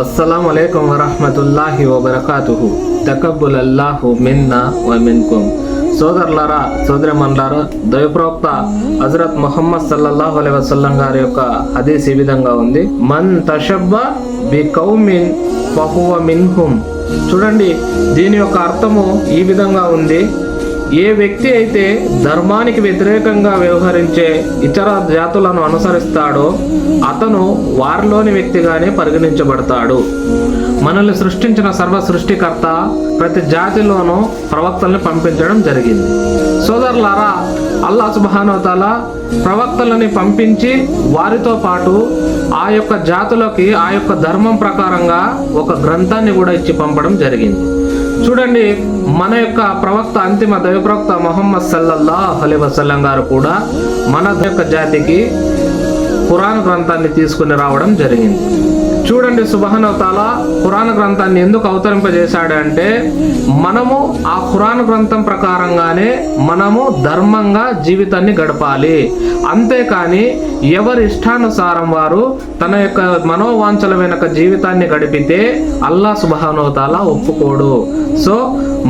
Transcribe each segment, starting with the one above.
అస్సలాము అలైకుం వరహ్మతుల్లాహి వబరకాతుహు. తకబ్బులల్లాహు మిన్నా వ మిన్కుం. సోదరులారా, సోదరిమణులారా, దైవప్రవక్త హజరత్ ముహమ్మద్ సల్లల్లాహు అలైహి వసల్లం గారి యొక్క హదీస్ ఈ విధంగా ఉంది, మన్ తషబ్బా బి కౌమిన్ ఫహువ మిన్హుం. చూడండి, దీని యొక్క అర్థము ఈ విధంగా ఉంది, ఏ వ్యక్తి అయితే ధర్మానికి వ్యతిరేకంగా వ్యవహరించే ఇతర జాతులను అనుసరిస్తాడో అతను వారిలోని వ్యక్తిగానే పరిగణించబడతాడు. మనల్ని సృష్టించిన సర్వ సృష్టికర్త ప్రతి జాతిలోనూ ప్రవక్తల్ని పంపించడం జరిగింది. సోదరులారా, అల్లాహ్ సుబ్హానహు వ తఆలా ప్రవక్తలని పంపించి వారితో పాటు ఆ యొక్క జాతులకి ఆ యొక్క ధర్మం ప్రకారంగా ఒక గ్రంథాన్ని కూడా ఇచ్చి పంపడం జరిగింది. చూడండి, మన యొక్క ప్రవక్త, అంతిమ దైవ ప్రవక్త ముహమ్మద్ సల్లల్లాహు అలైహి వసల్లం గారు కూడా మన యొక్క జాతికి ఖురాన్ గ్రంథాన్ని తీసుకుని రావడం జరిగింది. చూడండి, సుబ్హానహు వ తఆలా ఖురాన్ గ్రంథాన్ని ఎందుకు అవతరింపజేశాడు అంటే, మనము ఆ ఖురాన్ గ్రంథం ప్రకారంగానే మనము ధర్మంగా జీవితాన్ని గడపాలి. అంతేకాని ఎవరి ఇష్టానుసారం వారు తన యొక్క మనోవాంఛల వెనుక జీవితాన్ని గడిపితే అల్లాహ్ సుబ్హానహు వ తఆలా ఒప్పుకోడు. సో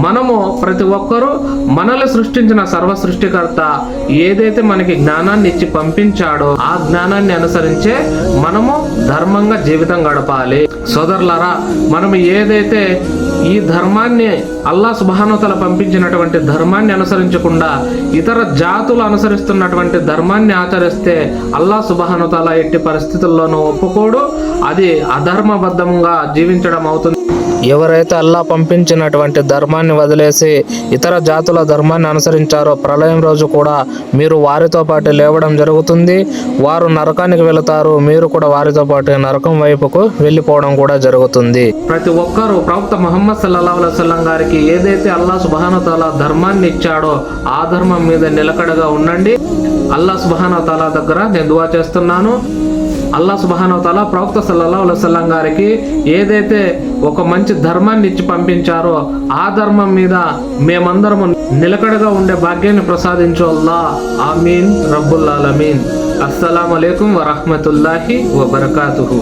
మనము ప్రతి ఒక్కరూ మనల్ని సృష్టించిన సర్వ సృష్టికర్త ఏదైతే మనకి జ్ఞానాన్ని ఇచ్చి పంపించాడో ఆ జ్ఞానాన్ని అనుసరించే మనము ధర్మంగా జీవితం గడపాలి. సోదరులారా, మనం ఏదైతే ఈ ధర్మాన్ని అల్లాహ్ సుబ్హానహు వ తఆలా పంపించినటువంటి ధర్మాన్ని అనుసరించకుండా ఇతర జాతులు అనుసరిస్తున్నటువంటి ధర్మాన్ని ఆచరిస్తే అల్లాహ్ సుబ్హానహు వ తఆలా ఎట్టి పరిస్థితుల్లోనూ ఒప్పుకోడు. అది అధర్మబద్ధంగా జీవించడం అవుతుంది. ఎవరైతే అల్లాహ్ పంపించినటువంటి ధర్మాన్ని వదిలేసి ఇతర జాతుల ధర్మాన్ని అనుసరించారో ప్రళయం రోజు కూడా మీరు వారితో పాటు లేవడం జరుగుతుంది. వారు నరకానికి వెళతారు, మీరు కూడా వారితో పాటు నరకం వైపుకు వెళ్ళిపోవడం కూడా జరుగుతుంది. ప్రతి ఒక్కరూ ప్రవక్త ముహమ్మద్ సల్లల్లాహు అలైహి వసల్లం గారికి ఏదైతే అల్లాహ్ సుబ్హానహు వ తఆలా ధర్మాన్ని ఇచ్చాడో ఆ ధర్మం మీద నిలకడగా ఉండండి. అల్లాహ్ సుబ్హానహు వ తఆలా దగ్గర నేను దుఆ చేస్తున్నాను. అల్లాహ్ సుబ్హానహు వ తఆలా ప్రవక్త సల్లల్లాహు అలైహి వసల్లం గారికి ఏదైతే ఒక మంచి ధర్మాన్ని ఇచ్చి పంపించారో ఆ ధర్మం మీద మేమందరము నిలకడగా ఉండే భాగ్యాన్ని ప్రసాదించు అల్లాహ్. ఆమీన్ రబ్బుల్ ఆలమీన్. అస్సలాము అలైకుం వరహ్మతుల్లాహి వబరకాతుహు.